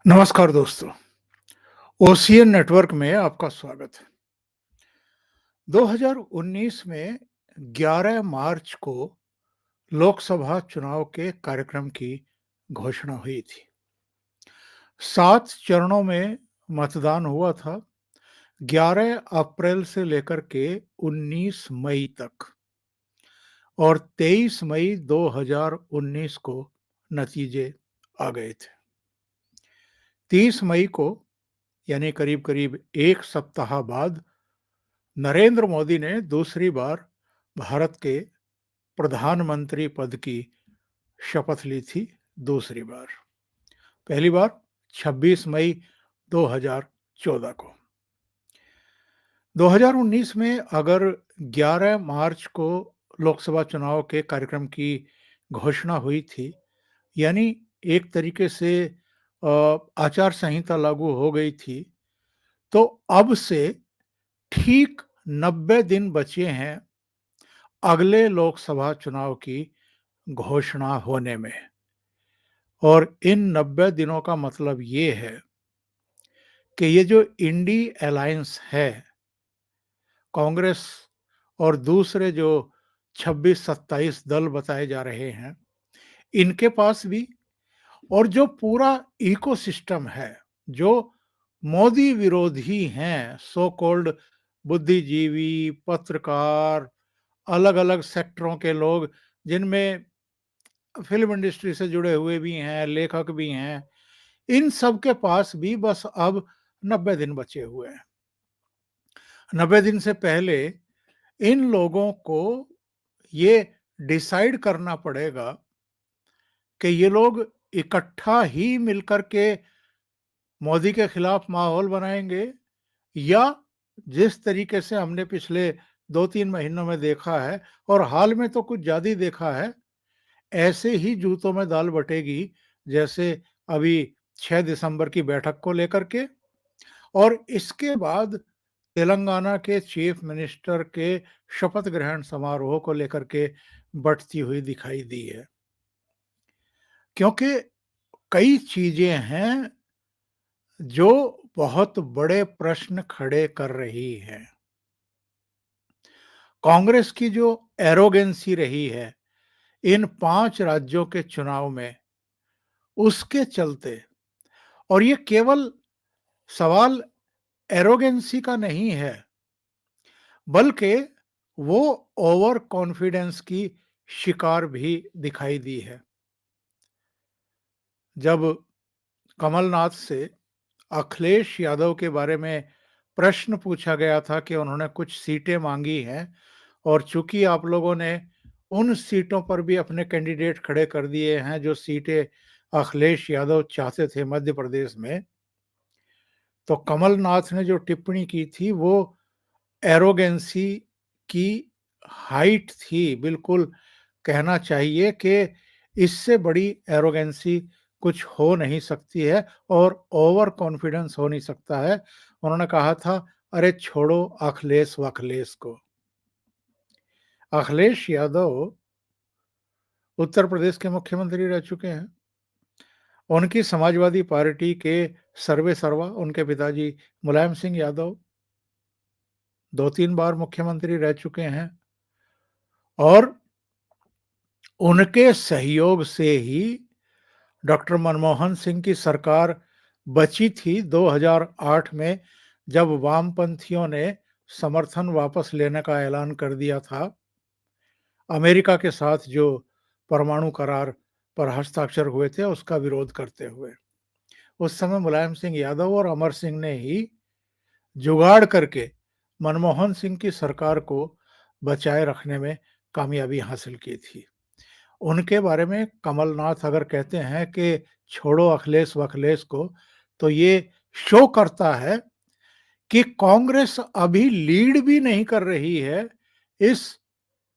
नमस्कार दोस्तों, ocean network में आपका स्वागत है। 2019 में 11 मार्च को लोकसभा चुनाव के कार्यक्रम की घोषणा हुई थी। 7 चरणों में मतदान हुआ था, 11 अप्रैल से लेकर के 19 मई तक और 23 मई 2019 को नतीजे आ गए थे। 30 मई को यानी करीब-करीब 1 सप्ताह बाद नरेंद्र मोदी ने दूसरी बार भारत के प्रधानमंत्री पद की शपथ ली थी दूसरी बार। पहली बार 26 मई 2014 को। 2019 में अगर 11 मार्च को लोकसभा चुनाव के कार्यक्रम की घोषणा हुई थी, यानी एक तरीके से आचार संहिता लागू हो गई थी, तो अब से ठीक 90 दिन बचे हैं अगले लोकसभा चुनाव की घोषणा होने में। और इन 90 दिनों का मतलब ये है कि ये जो इंडी अलायंस है, कांग्रेस और दूसरे जो 26-27 दल बताए जा रहे हैं, इनके पास भी और जो पूरा इकोसिस्टम है, जो मोदी विरोधी हैं, सो कॉल्ड बुद्धिजीवी, पत्रकार, अलग-अलग सेक्टरों के लोग जिनमें फ़िल्म इंडस्ट्री से जुड़े हुए भी हैं, लेखक भी हैं, इन सब के पास भी बस अब 90 दिन बचे हुए हैं। 90 दिन से पहले इन लोगों को ये डिसाइड करना पड़ेगा कि ये लोग इकट्ठा ही मिलकर के मोदी के खिलाफ माहौल बनाएँगे या जिस तरीके से हमने पिछले 2-3 महीनों में देखा है और हाल में तो कुछ ज़्यादा ही देखा है, ऐसे ही जूतों में दाल बटेगी, जैसे अभी 6 दिसंबर की बैठक को लेकर के और इसके बाद तेलंगाना के चीफ मिनिस्टर के शपथ ग्रहण समारोह को लेकर के बटती हुई दिखाई दी है। क्योंकि कई चीज़ें हैं जो बहुत बड़े प्रश्न खड़े कर रही हैं। कांग्रेस की जो एरोगेंसी रही है इन 5 राज्यों के चुनाव में, उसके चलते और ये केवल सवाल एरोगेंसी का नहीं है, बल्कि वो ओवर कॉन्फिडेंस की शिकार भी दिखाई दी है। जब कमलनाथ से अखिलेश यादव के बारे में प्रश्न पूछा गया था कि उन्होंने कुछ सीटें मांगी हैं और चूंकि आप लोगों ने उन सीटों पर भी अपने कैंडिडेट खड़े कर दिए हैं जो सीटें अखिलेश यादव चाहते थे मध्य प्रदेश में, तो कमलनाथ ने जो टिप्पणी की थी वो एरोगेंसी की हाइट थी। बिल्कुल कहना चाहिए कि इससे बड़ी एरोगेंसी कुछ हो नहीं सकती है और ओवर कॉन्फिडेंस हो नहीं सकता है। उन्होंने कहा था, अरे छोड़ो अखिलेश वखलेश को। अखिलेश यादव उत्तर प्रदेश के मुख्यमंत्री रह चुके हैं। उनकी समाजवादी पार्टी के सर्वेसर्वा उनके पिताजी मुलायम सिंह यादव 2-3 बार मुख्यमंत्री रह चुके हैं और उनके सहयोग से ही डॉक्टर मनमोहन सिंह की सरकार बची थी 2008 में, जब वामपंथियों ने समर्थन वापस लेने का ऐलान कर दिया था। अमेरिका के साथ जो परमाणु करार पर हस्ताक्षर हुए थे उसका विरोध करते हुए। उस समय मुलायम सिंह यादव और अमर सिंह ने ही जुगाड़ करके मनमोहन सिंह की सरकार को बचाए रखने में कामयाबी हासिल की थी। उनके बारे में कमलनाथ अगर कहते हैं कि छोड़ो अखिलेश वखलेश को, तो ये शो करता है कि कांग्रेस अभी लीड भी नहीं कर रही है इस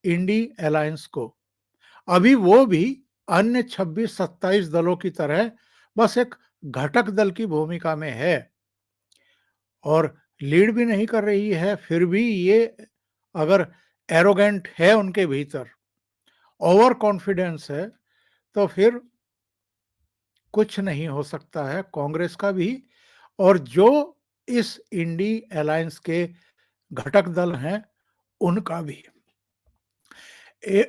इंडी अलायंस को। अभी वो भी अन्य 26-27 दलों की तरह बस एक घटक दल की भूमिका में है और लीड भी नहीं कर रही है। फिर भी ये अगर एरोगेंट है उनके भीतर, ओवर कॉन्फिडेंस है, तो फिर कुछ नहीं हो सकता है, कांग्रेस का भी और जो इस इंडी अलायंस के घटक दल हैं, उनका भी। ए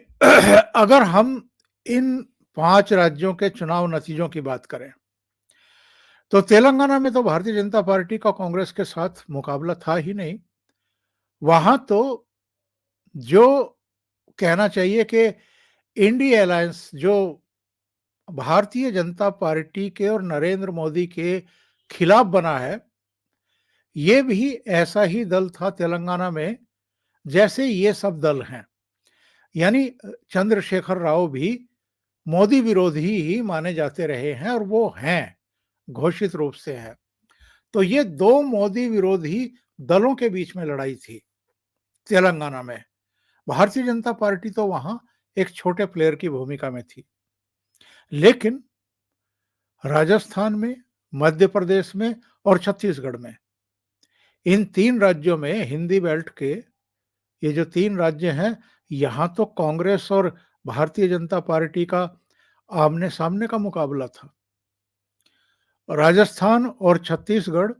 अगर हम इन 5 राज्यों के चुनाव नतीजों की बात करें, तो तेलंगाना में तो भारतीय जनता पार्टी का कांग्रेस के साथ मुकाबला था ही नहीं। वहाँ तो जो कहना चाहिए कि इंडी अलायंस जो भारतीय जनता पार्टी के और नरेंद्र मोदी के खिलाफ बना है, ये भी ऐसा ही दल था तेलंगाना में, जैसे ये सब दल हैं। यानी चंद्रशेखर राव भी मोदी विरोधी ही माने जाते रहे हैं और वो हैं, घोषित रूप से हैं। तो ये 2 मोदी विरोधी दलों के बीच में लड़ाई थी तेलंगाना में। भारतीय जनता पार्टी तो वहाँ एक छोटे प्लेयर की भूमिका में थी। लेकिन राजस्थान में, मध्य प्रदेश में और छत्तीसगढ़ में, इन 3 राज्यों में हिंदी बेल्ट के ये जो 3 राज्य हैं, यहाँ तो कांग्रेस और भारतीय जनता पार्टी का आमने-सामने का मुकाबला था। राजस्थान और छत्तीसगढ़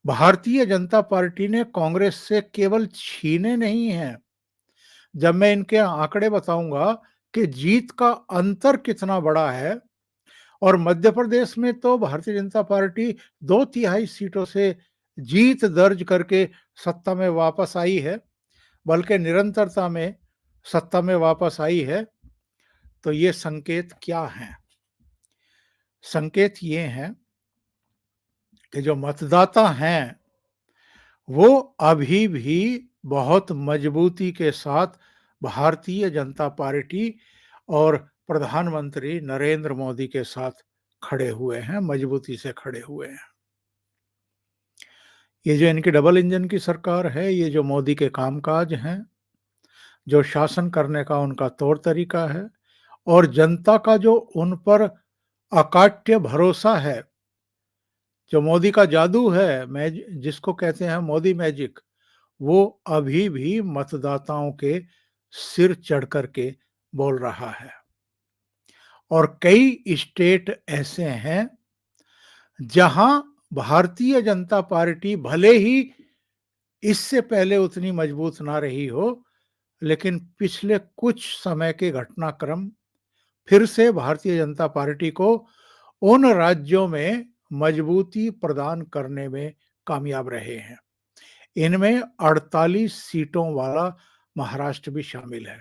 भारतीय जनता पार्टी ने कांग्रेस से केवल छीने नहीं हैं। जब मैं इनके आंकड़े बताऊंगा कि जीत का अंतर कितना बड़ा है और मध्य प्रदेश में तो भारतीय जनता पार्टी 2/3 सीटों से जीत दर्ज करके सत्ता में वापस आई है, बल्कि निरंतरता में सत्ता में वापस आई है। तो ये संकेत क्या हैं? संकेत ये हैं कि जो मतदाता हैं, वो अभी भी बहुत मजबूती के साथ भारतीय जनता पार्टी और प्रधानमंत्री नरेंद्र मोदी के साथ खड़े हुए हैं, मजबूती से खड़े हुए हैं। ये जो इनकी डबल इंजन की सरकार है, ये जो मोदी के कामकाज हैं, जो शासन करने का उनका तौर तरीका है और जनता का जो उन पर अकाट्य भरोसा है, जो मोदी का जादू है, जिसको कहते हैं मोदी मैजिक, वो अभी भी मतदाताओं के सिर चढ़ कर के बोल रहा है। और कई स्टेट ऐसे हैं जहां भारतीय जनता पार्टी भले ही इससे पहले उतनी मजबूत ना रही हो, लेकिन पिछले कुछ समय के घटनाक्रम फिर से भारतीय जनता पार्टी को उन राज्यों में मजबूती प्रदान करने में कामयाब रहे हैं। इनमें 48 सीटों वाला महाराष्ट्र भी शामिल है।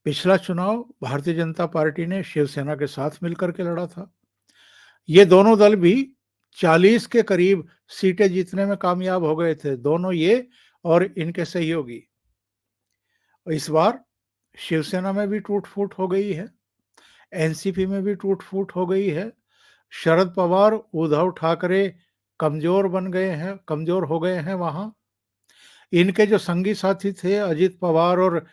पिछला चुनाव भारतीय जनता पार्टी ने शिवसेना के साथ मिलकर के लड़ा था। ये दोनों दल भी 40 के करीब सीटें जीतने में कामयाब हो गए थे, दोनों ये और इनके सहयोगी। इस बार शिवसेना में भी टूट-फूट हो गई है, एनसीपी में भी टूट-फूट हो गई है। शरद पवार, उद्धव ठाकरे कमज़ोर बन गए हैं, कमज़ोर हो गए हैं वहाँ। इनके जो संगी साथी थे अजित पवार और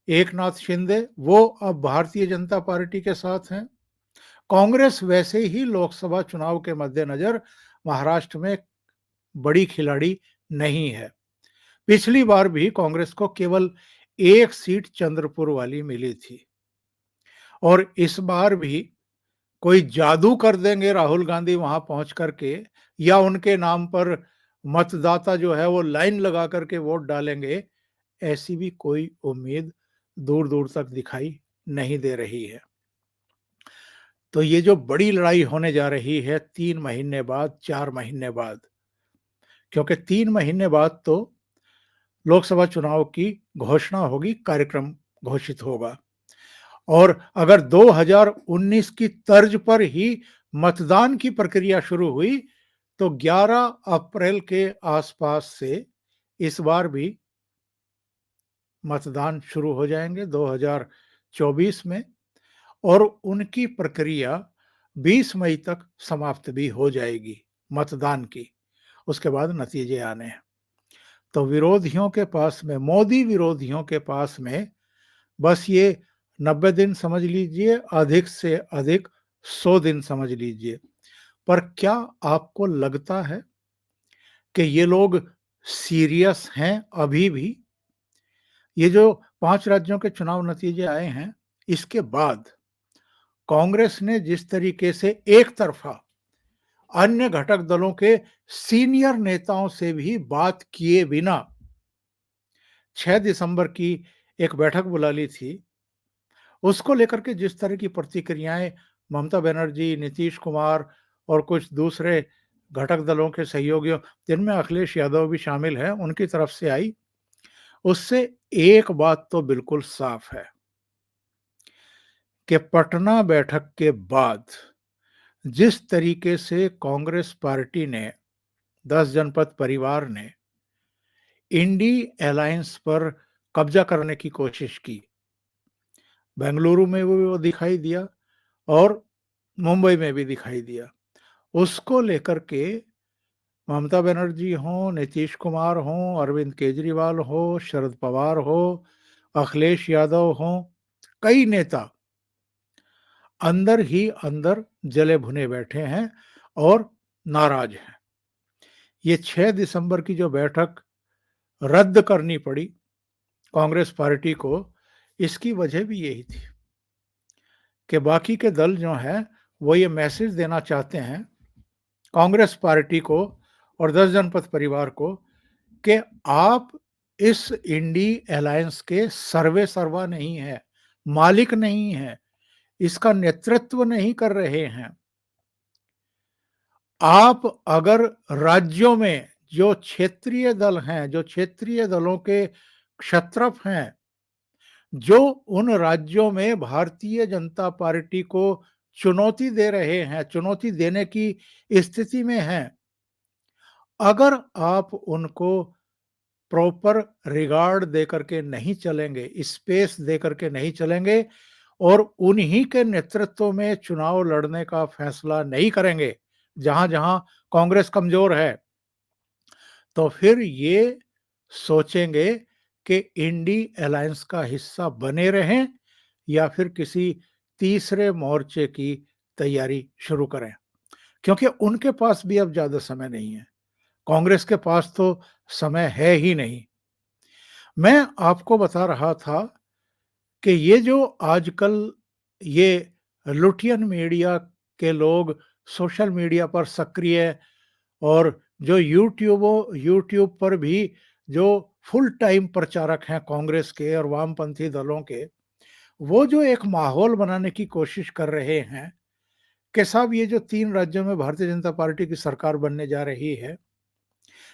एकनाथ शिंदे, वो अब भारतीय जनता पार्टी के साथ हैं। कांग्रेस वैसे ही लोकसभा चुनाव के मद्देनजर महाराष्ट्र में बड़ी खिलाड़ी नहीं है। पिछली बार भी कांग्रेस को केवल 1 सीट चंद्रपुर वाली मिली थी और इस बार भी कोई जादू कर देंगे राहुल गांधी वहां पहुंच करके या उनके नाम पर मतदाता जो है वो लाइन लगा करके वोट डालेंगे, ऐसी भी कोई उम्मीद दूर दूर तक दिखाई नहीं दे रही है। तो ये जो बड़ी लड़ाई होने जा रही है 3 महीने बाद, 4 महीने बाद, क्योंकि 3 महीने बाद तो लोकसभा चुनाव की घोषणा होगी, कार्यक्रम घोषित होगा और अगर 2019 की तर्ज पर ही मतदान की प्रक्रिया शुरू हुई तो 11 अप्रैल के आसपास से इस बार भी मतदान शुरू हो जाएंगे 2024 में और उनकी प्रक्रिया 20 मई तक समाप्त भी हो जाएगी मतदान की। उसके बाद नतीजे आने हैं। तो विरोधियों के पास में, मोदी विरोधियों के पास में बस ये 90 दिन समझ लीजिए, अधिक से अधिक 100 दिन समझ लीजिए। पर क्या आपको लगता है कि ये लोग सीरियस हैं अभी भी? ये जो 5 राज्यों के चुनाव नतीजे आए हैं, इसके बाद कांग्रेस ने जिस तरीके से एक तरफा अन्य घटक दलों के सीनियर नेताओं से भी बात किए बिना 6 दिसंबर की एक बैठक बुला ली थी, उसको लेकर के जिस तरह की प्रतिक्रियाएं ममता बनर्जी, नीतीश कुमार और कुछ दूसरे घटक दलों के सहयोगियों, जिनमें अखिलेश यादव भी शामिल हैं, उनकी तरफ से आई, उससे एक बात तो बिल्कुल साफ है कि पटना बैठक के बाद जिस तरीके से कांग्रेस पार्टी ने 10 जनपद परिवार ने इंडी अलायंस पर कब्जा करने की कोशिश की, बेंगलुरु में भी वो दिखाई दिया और मुंबई में भी दिखाई दिया। उसको लेकर के ममता बनर्जी हों, नीतीश कुमार हों, अरविंद केजरीवाल हो, शरद पवार हो, अखिलेश यादव हों, कई नेता अंदर ही अंदर जले भुने बैठे हैं और नाराज हैं। ये 6 दिसंबर की जो बैठक रद्द करनी पड़ी कांग्रेस पार्टी को, इसकी वजह भी यही थी कि बाकी के दल जो हैं, वो ये मैसेज देना चाहते हैं कांग्रेस पार्टी को और 10 जनपद परिवार को कि आप इस इंडी अलायंस के सर्वे सर्वा नहीं है, मालिक नहीं है, इसका नेतृत्व नहीं कर रहे हैं। आप अगर राज्यों में जो क्षेत्रीय दल हैं, जो क्षेत्रीय दलों के क्षत्रप हैं, जो उन राज्यों में भारतीय जनता पार्टी को चुनौती दे रहे हैं, चुनौती देने की स्थिति में हैं, अगर आप उनको प्रॉपर रिगार्ड दे करके नहीं चलेंगे, स्पेस दे करके नहीं चलेंगे और उन्हीं के नेतृत्व में चुनाव लड़ने का फैसला नहीं करेंगे, जहां-जहां कांग्रेस कमजोर है, तो फिर ये सोचेंगे कि इंडी अलायंस का हिस्सा बने रहें या फिर किसी तीसरे मोर्चे की तैयारी शुरू करें। क्योंकि उनके पास भी अब ज़्यादा समय नहीं है। कांग्रेस के पास तो समय है ही नहीं। मैं आपको बता रहा था कि ये जो आजकल ये लुटियन मीडिया के लोग सोशल मीडिया पर सक्रिय और जो यूट्यूब पर भी जो फुल टाइम प्रचारक हैं कांग्रेस के और वामपंथी दलों के, वो जो एक माहौल बनाने की कोशिश कर रहे हैं कि साहब ये जो 3 राज्यों में भारतीय जनता पार्टी की सरकार बनने जा रही है,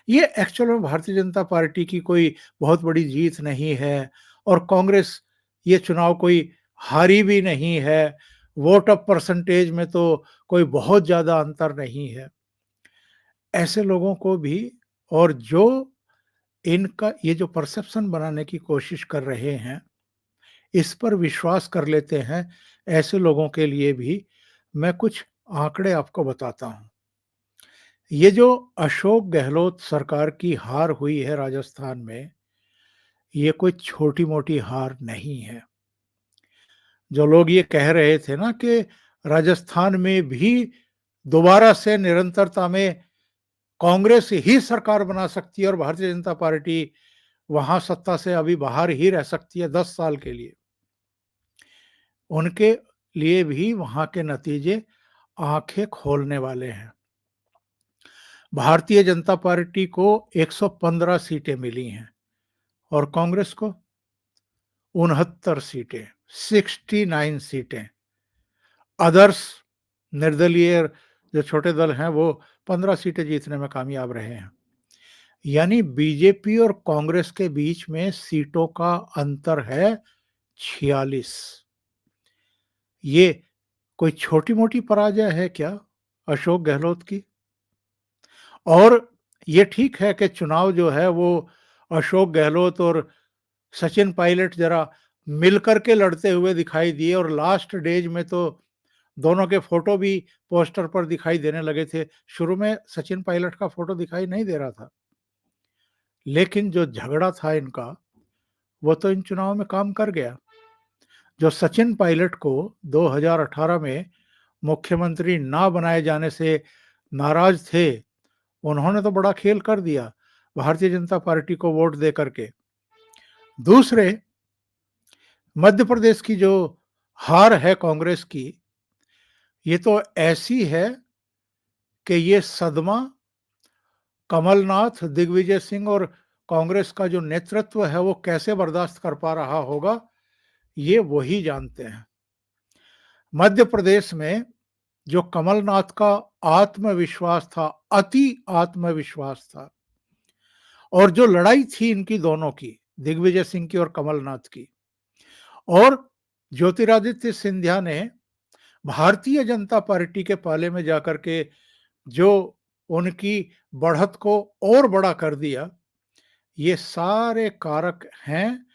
ये एक्चुअल में भारतीय जनता पार्टी की कोई बहुत बड़ी जीत नहीं है और कांग्रेस ये चुनाव कोई हारी भी नहीं है, वोट ऑफ परसेंटेज में तो कोई बहुत ज़्यादा अंतर नहीं है। ऐसे लोगों को भी और जो इनका ये जो परसेप्शन बनाने की कोशिश कर रहे हैं, इस पर विश्वास कर लेते हैं, ऐसे लोगों के लिए भी मैं कुछ आंकड़े आपको बताता हूँ। ये जो अशोक गहलोत सरकार की हार हुई है राजस्थान में, ये कोई छोटी-मोटी हार नहीं है। जो लोग ये कह रहे थे ना कि राजस्थान में भी दोबारा से निरंतरता में कांग्रेस ही सरकार बना सकती है और भारतीय जनता पार्टी वहां सत्ता से अभी बाहर ही रह सकती है 10 साल के लिए। उनके लिए भी वहां के नतीजे आंखें खोलने वाले हैं। भारतीय जनता पार्टी को 115 सीटें मिली हैं और कांग्रेस को 69 सीटें, 69 सीटें। अदर्स निर्दलीय जो छोटे दल हैं वो 15 सीटें जीतने में कामयाब रहे हैं। यानी बीजेपी और कांग्रेस के बीच में सीटों का अंतर है 46। ये कोई छोटी-मोटी पराजय है क्या अशोक गहलोत की? और ये ठीक है कि चुनाव जो है वो अशोक गहलोत और सचिन पायलट ज़रा मिलकर के लड़ते हुए दिखाई दिए और लास्ट डेज में तो दोनों के फ़ोटो भी पोस्टर पर दिखाई देने लगे थे। शुरू में सचिन पायलट का फ़ोटो दिखाई नहीं दे रहा था। लेकिन जो झगड़ा था इनका, वो तो इन चुनावों में काम कर गया। जो सचिन पायलट को 2018 में मुख्यमंत्री ना बनाए जाने से नाराज़ थे, उन्होंने तो बड़ा खेल कर दिया, भारतीय जनता पार्टी को वोट दे करके। दूसरे, मध्य प्रदेश की जो हार है कांग्रेस की, ये तो ऐसी है कि ये सदमा कमलनाथ, दिग्विजय सिंह और कांग्रेस का जो नेतृत्व है वो कैसे बर्दाश्त कर पा रहा होगा, ये वही जानते हैं। मध्य प्रदेश में जो कमलनाथ का आत्मविश्वास था, अति आत्मविश्वास था, और जो लड़ाई थी इनकी दोनों की, दिग्विजय सिंह की और कमलनाथ की, और ज्योतिरादित्य सिंधिया ने भारतीय जनता पार्टी के पाले में जाकर के जो उनकी बढ़त को और बड़ा कर दिया, ये सारे कारक हैं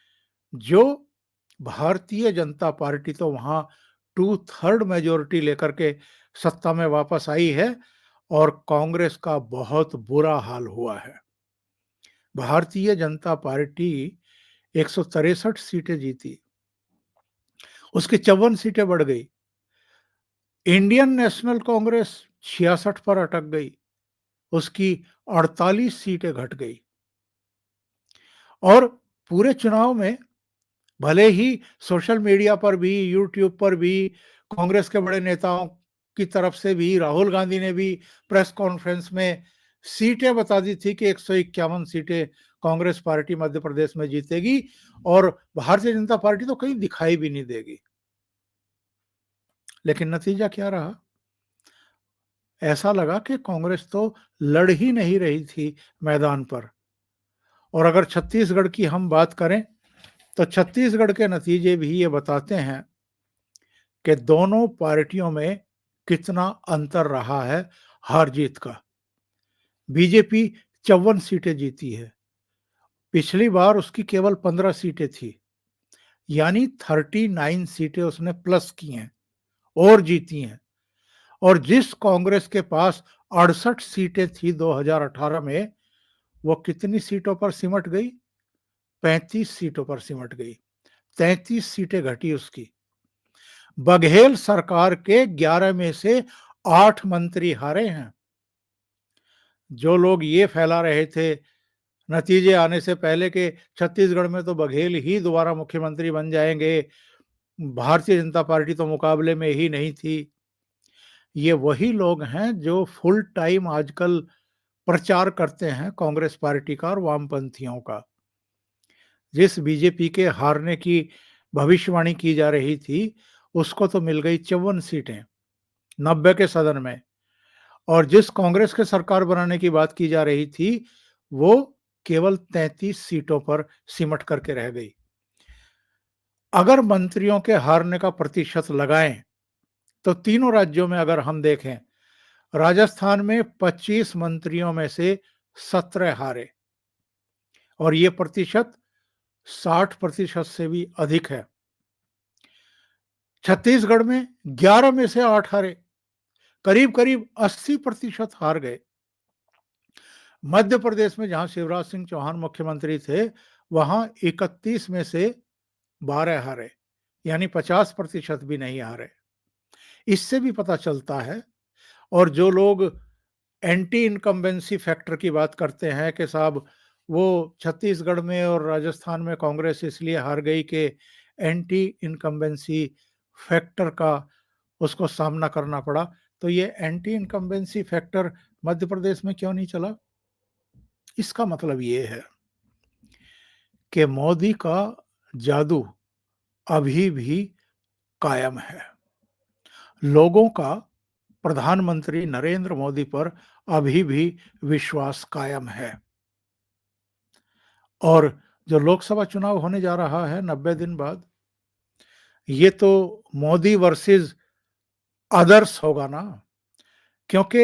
जो भारतीय जनता पार्टी तो वहां 2/3 मेजोरिटी लेकर के सत्ता में वापस आई है और कांग्रेस का बहुत बुरा हाल हुआ है। भारतीय जनता पार्टी 163 सीटें जीती, उसकी 54 सीटें बढ़ गई। इंडियन नेशनल कांग्रेस 66 पर अटक गई, उसकी 48 सीटें घट गई। और पूरे चुनाव में भले ही सोशल मीडिया पर भी, यूट्यूब पर भी, कांग्रेस के बड़े नेताओं की तरफ से भी, राहुल गांधी ने भी प्रेस कॉन्फ्रेंस में सीटें बता दी थी कि 151 सीटें कांग्रेस पार्टी मध्य प्रदेश में जीतेगी और भारतीय जनता पार्टी तो कहीं दिखाई भी नहीं देगी। लेकिन नतीजा क्या रहा? ऐसा लगा कि कांग्रेस तो लड़ ही नहीं रही थी मैदान पर। और अगर छत्तीसगढ़ की हम बात करें तो छत्तीसगढ़ के नतीजे भी ये बताते हैं कि दोनों पार्टियों में कितना अंतर रहा है हार जीत का। बीजेपी 54 सीटें जीती है, पिछली बार उसकी केवल 15 सीटें थी, यानी 39 सीटें उसने प्लस की हैं और जीती हैं। और जिस कांग्रेस के पास 68 सीटें थी 2018 में, वो कितनी सीटों पर सिमट गई? 35 सीटों पर सिमट गई, 33 सीटें घटी उसकी। बघेल सरकार के 11 में से 8 मंत्री हारे हैं। जो लोग ये फैला रहे थे नतीजे आने से पहले के छत्तीसगढ़ में तो बघेल ही दोबारा मुख्यमंत्री बन जाएंगे, भारतीय जनता पार्टी तो मुकाबले में ही नहीं थी, ये वही लोग हैं जो फुल टाइम आजकल प्रचार करते हैं कांग्रेस पार्टी का और वामपंथियों का। जिस बीजेपी के हारने की भविष्यवाणी की जा रही थी, उसको तो मिल गई 54 सीटें 90 के सदन में, और जिस कांग्रेस के सरकार बनाने की बात की जा रही थी, वो केवल 33 सीटों पर सिमट करके रह गई। अगर मंत्रियों के हारने का प्रतिशत लगाएं तो तीनों राज्यों में अगर हम देखें, राजस्थान में 25 मंत्रियों में से 17 हारे, और ये प्रतिशत 60% से भी अधिक है। छत्तीसगढ़ में 11 में से 8 हारे, करीब करीब 80% हार गए। मध्य प्रदेश में जहां शिवराज सिंह चौहान मुख्यमंत्री थे, वहां 31 में से 12 हारे, यानी 50% भी नहीं हारे। इससे भी पता चलता है, और जो लोग एंटी इनकम्बेंसी फैक्टर की बात करते हैं कि साहब वो छत्तीसगढ़ में और राजस्थान में कांग्रेस इसलिए हार गई कि एंटी इनकम्बेंसी फैक्टर का उसको सामना करना पड़ा, तो ये anti incumbency factor Madhya Pradesh में क्यों नहीं चला? इसका मतलब ये है कि मोदी का जादू अभी भी कायम है। लोगों का प्रधानमंत्री नरेंद्र मोदी पर अभी भी विश्वास कायम है। और जो लोकसभा चुनाव होने जा रहा है 90 दिन बाद, ये तो मोदी वर्सेस अदर्स होगा ना, क्योंकि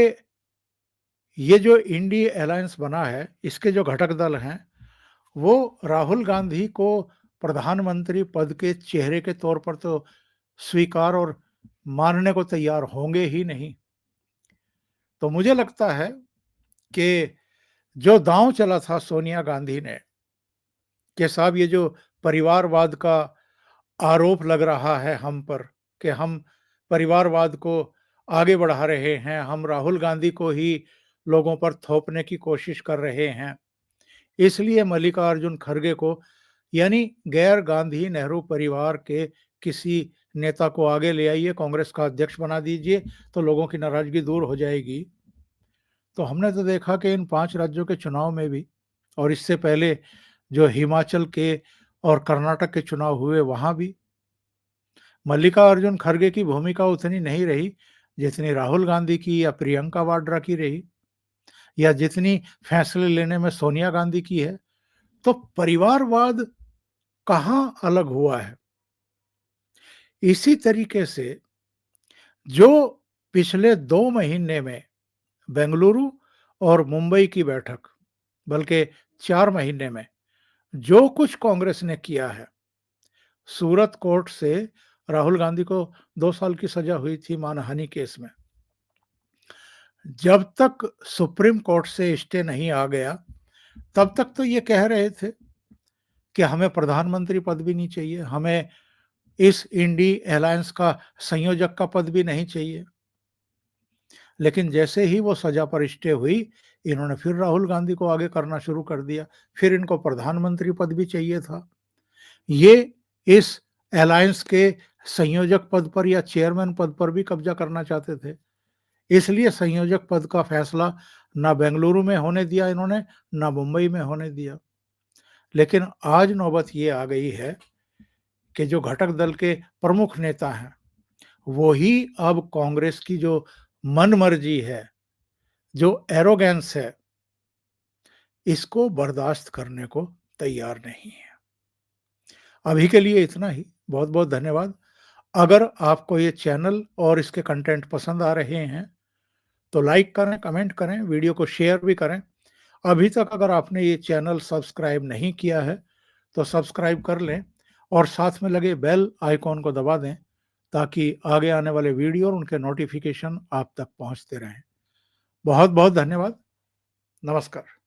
ये जो इंडी अलायंस बना है, इसके जो घटक दल हैं, वो राहुल गांधी को प्रधानमंत्री पद के चेहरे के तौर पर तो स्वीकार और मानने को तैयार होंगे ही नहीं। तो मुझे लगता है कि जो दांव चला था सोनिया गांधी ने कि साहब ये जो परिवारवाद का आरोप लग रहा है हम पर कि हम परिवारवाद को आगे बढ़ा रहे हैं, हम राहुल गांधी को ही लोगों पर थोपने की कोशिश कर रहे हैं, इसलिए मल्लिकार्जुन खड़गे को, यानी गैर गांधी नेहरू परिवार के किसी नेता को आगे ले आइए, कांग्रेस का अध्यक्ष बना दीजिए, तो लोगों की नाराज़गी दूर हो जाएगी। तो हमने तो देखा कि इन 5 राज्यों के चुनाव में भी और इससे पहले जो हिमाचल के और कर्नाटक के चुनाव हुए, वहाँ भी मल्लिकार्जुन खड़गे की भूमिका उतनी नहीं रही, जितनी राहुल गांधी की या प्रियंका वाड्रा की रही, या जितनी फैसले लेने में सोनिया गांधी की है। तो परिवारवाद कहाँ अलग हुआ है? इसी तरीके से जो पिछले 2 महीने में बेंगलुरु और मुंबई की बैठक, बल्कि 4 महीने में जो कुछ कांग्रेस ने किया है, सूरत कोर्ट से राहुल गांधी को 2 साल की सजा हुई थी मानहानि केस में। जब तक सुप्रीम कोर्ट से स्टे नहीं आ गया, तब तक तो ये कह रहे थे कि हमें प्रधानमंत्री पद भी नहीं चाहिए, हमें इस इंडी अलायंस का संयोजक का पद भी नहीं चाहिए। लेकिन जैसे ही वो सजा पर स्टे हुई, इन्होंने फिर राहुल गांधी को आगे करना शुरू कर दिया। फिर इनको प्रधानमंत्री पद भी चाहिए था। ये इस अलायंस के संयोजक पद पर या चेयरमैन पद पर भी कब्जा करना चाहते थे। इसलिए संयोजक पद का फैसला ना बेंगलुरु में होने दिया इन्होंने, ना मुंबई में होने दिया। लेकिन आज नौबत ये आ गई है कि जो घटक दल के प्रमुख नेता हैं, वो ही अब कांग्रेस की जो मनमर्जी है, जो एरोगेंस है, इसको बर्दाश्त करने को तैयार नहीं है। अभी के लिए इतना ही। बहुत-बहुत धन्यवाद। अगर आपको ये चैनल और इसके कंटेंट पसंद आ रहे हैं, तो लाइक करें, कमेंट करें, वीडियो को शेयर भी करें। अभी तक अगर आपने ये चैनल सब्सक्राइब नहीं किया है, तो सब्सक्राइब कर लें और साथ में लगे बेल आइकॉन को दबा दें, ताकि आगे आने वाले वीडियो और उनके नोटिफ़िकेशन आप तक पहुँचते रहें। बहुत-बहुत धन्यवाद। नमस्कार।